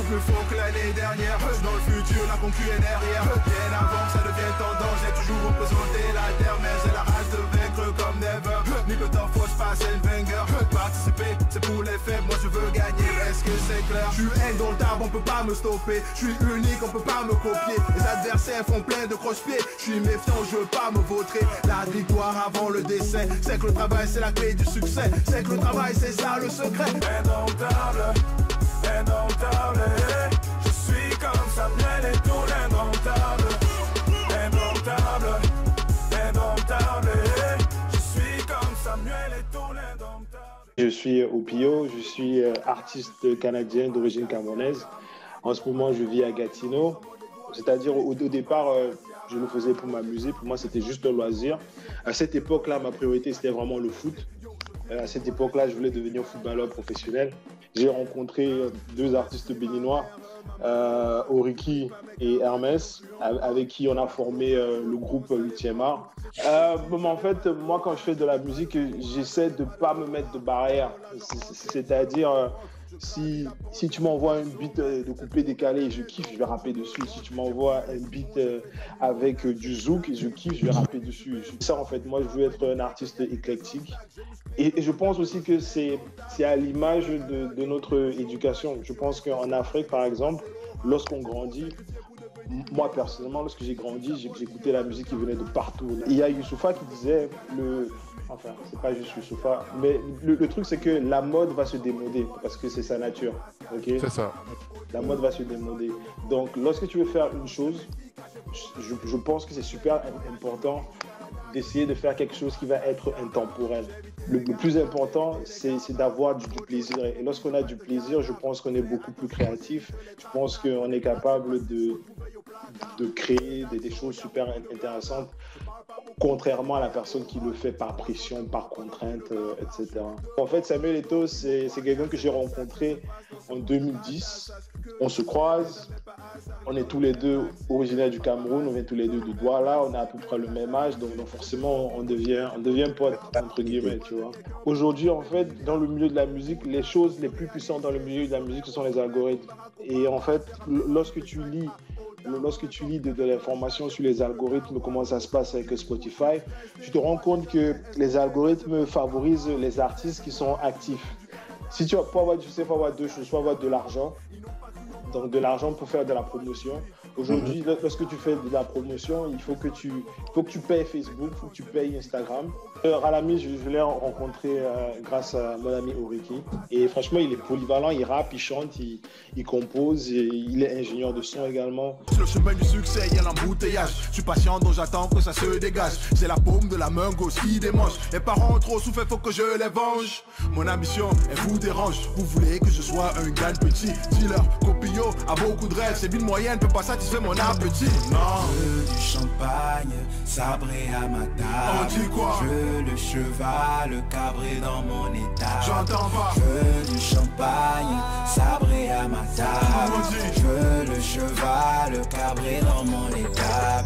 plus fort que l'année dernière. Dans le futur, la concu est derrière. Bien avant que ça devienne tendance, j'ai toujours représenté la terre. Mais j'ai la rage de vaincre comme never. Ni le temps faut se passer le vainqueur. Participer, c'est pour les faibles, moi je veux gagner. Est-ce que c'est clair? Je suis indomptable, on peut pas me stopper. Je suis unique, on peut pas me copier. Les adversaires font plein de croche-pieds. Je suis méfiant, je veux pas me vautrer. La victoire avant le décès. C'est que le travail c'est la clé du succès. C'est que le travail c'est ça le secret. Indomptable, indomptable. Je suis comme Samuel et tout l'indomptable. Indomptable, indomptable. Je suis comme Samuel et tout l'indomptable. Je suis Opio, je suis artiste canadien d'origine camerounaise. En ce moment, je vis à Gatineau. C'est-à-dire, au départ, je le faisais pour m'amuser. Pour moi, c'était juste un loisir. À cette époque-là, ma priorité, c'était vraiment le foot. À cette époque-là, je voulais devenir footballeur professionnel. J'ai rencontré deux artistes béninois, Oriki et Hermès, avec qui on a formé le groupe 8e art. En fait, moi, quand je fais de la musique, j'essaie de ne pas me mettre de barrière. C'est-à-dire, si tu m'envoies un beat de coupé décalé et je kiffe, je vais rapper dessus. Si tu m'envoies un beat avec du zouk et je kiffe, je vais rapper dessus. Ça, en fait, moi, je veux être un artiste éclectique. Et je pense aussi que c'est à l'image de notre éducation. Je pense qu'en Afrique, par exemple, lorsqu'on grandit, moi, personnellement, lorsque j'ai grandi, j'écoutais la musique qui venait de partout. Il y a Youssoupha qui disait, enfin, c'est pas juste Youssoupha, mais le truc, c'est que la mode va se démoder parce que c'est sa nature. Okay? C'est ça. La mode va se démoder. Donc, lorsque tu veux faire une chose, je pense que c'est super important d'essayer de faire quelque chose qui va être intemporel. Le plus important, c'est d'avoir du plaisir. Et lorsqu'on a du plaisir, je pense qu'on est beaucoup plus créatif. Je pense qu'on est capable de créer des choses super intéressantes, contrairement à la personne qui le fait par pression, par contrainte, etc. En fait, Samuel Eto'o, c'est quelqu'un que j'ai rencontré en 2010. On se croise, on est tous les deux originaires du Cameroun, on vient tous les deux de Douala, on a à peu près le même âge, donc forcément on devient potes, entre guillemets, tu vois. Aujourd'hui, en fait, dans le milieu de la musique, les choses les plus puissantes dans le milieu de la musique, ce sont les algorithmes. Et en fait, lorsque tu lis de l'information sur les algorithmes, comment ça se passe avec Spotify, tu te rends compte que les algorithmes favorisent les artistes qui sont actifs. Si tu faut avoir deux choses, soit avoir de l'argent, donc de l'argent pour faire de la promotion. Aujourd'hui, lorsque tu fais de la promotion, il faut que tu payes Facebook, il faut que tu payes Instagram. Ralami, je l'ai rencontré grâce à mon ami Oriki. Et franchement, il est polyvalent, il rappe, il chante, il compose, et il est ingénieur de son également. Sur le chemin du succès, il y a l'embouteillage. Je suis patient, donc j'attends que ça se dégage. C'est la paume de la main gauche qui démange. Les parents trop souffrent, faut que je les venge. Mon ambition, elle vous dérange. Vous voulez que je sois un gars petit dealer, copio, a beaucoup de rêves. C'est une moyenne, peut pas satisfaire mon appétit. Non. Je veux du champagne, sabré à ma table. On dit quoi? Je veux le cheval, cabré dans mon état. J'entends pas. Je veux du champagne, sabré à ma table. Je veux le cheval, cabré dans mon état.